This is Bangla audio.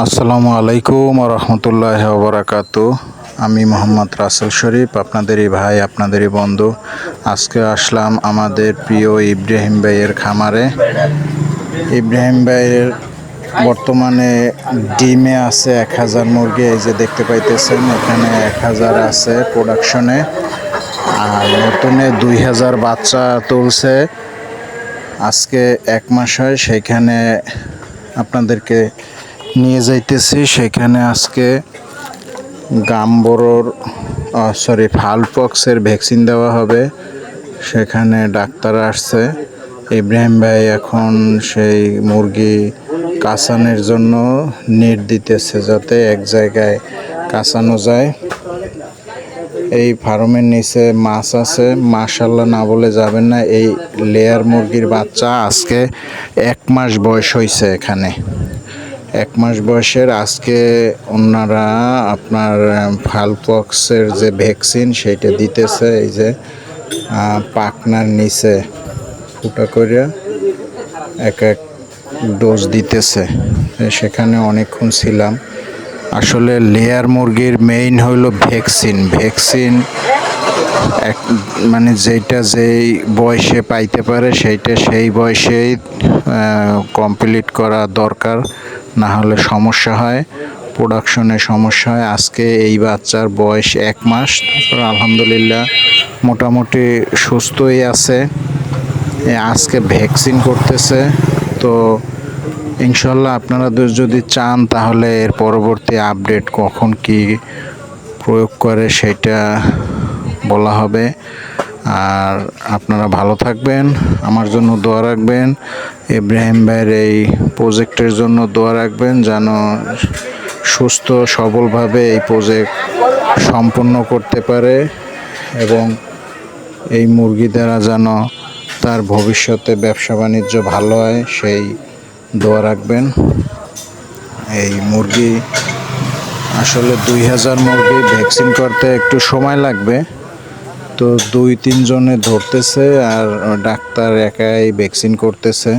আসসালামু আলাইকুম রহমতুল্লাহ ওবরাকাতু। আমি মোহাম্মদ রাসেল শরীফ, আপনাদেরই ভাই, আপনাদেরই বন্ধু। আজকে আসলাম আমাদের প্রিয় ইব্রাহিম ভাইয়ের খামারে। ইব্রাহিম ভাইয়ের বর্তমানে ডিমে আছে 1000 মুরগি। এই যে দেখতে পাইতেছেন, এখানে 1000 আছে প্রোডাকশনে, আর নতুনে 2000 বাচ্চা তুলছে। আজকে 1 মাস হয়, সেইখানে আপনাদেরকে নিয়ে যাইতেছি। সেখানে আজকে গাম্বরোর ফালপক্সের ভ্যাকসিন দেওয়া হবে। সেখানে ডাক্তার আসছে। ইব্রাহিম ভাই এখন সেই মুরগি কাঁচানোর জন্য নেট দিতেছে, যাতে এক জায়গায় কাঁচানো যায়। এই ফার্মের নিচে মাছ আছে, মাশাআল্লাহ না বলে যাবেন না। এই লেয়ার মুরগির বাচ্চা আজকে 1 মাস বয়স হয়েছে। এখানে 1 মাস বয়সের আজকে ওনারা আপনার ফালপক্সের যে ভ্যাকসিন সেইটা দিতেছে। এই যে পাখনার নিচে ফুটা করে এক এক ডোজ দিতেছে। সেখানে অনেকক্ষণ ছিলাম। আসলে লেয়ার মুরগির মেইন হইল ভ্যাকসিন মানে যেটা যেই বয়সে পাইতে পারে সেইটা সেই বয়সেই কমপ্লিট করা দরকার, না হলে সমস্যা হয়, প্রোডাকশনে সমস্যা হয়। আজকে এই বাচ্চার বয়স 1 মাস। তারপর আলহামদুলিল্লাহ মোটামুটি সুস্থই আছে। আজকে ভ্যাকসিন করতেছে। তো ইনশাল্লাহ আপনারা যদি চান তাহলে এর পরবর্তী আপডেট কখন কি প্রয়োগ করে সেটা বলা হবে। আর আপনারা ভালো থাকবেন, আমার জন্য দোয়া রাখবেন। ইব্রাহিম ভাইয়ের এই প্রজেক্টের জন্য দোয়া রাখবেন, যেন সুস্থ সবলভাবে এই প্রজেক্ট সম্পন্ন করতে পারে এবং এই মুরগি দ্বারা যেন তার ভবিষ্যতে ব্যবসা বাণিজ্য ভালো হয়, সেই দোয়া রাখবেন। এই মুরগি আসলে 2000 মুরগি ভ্যাকসিন করতে একটু সময় লাগবে। তো 2-3 জনে ধরতেছে আর ডাক্তার একাই ভ্যাকসিন করতেছে।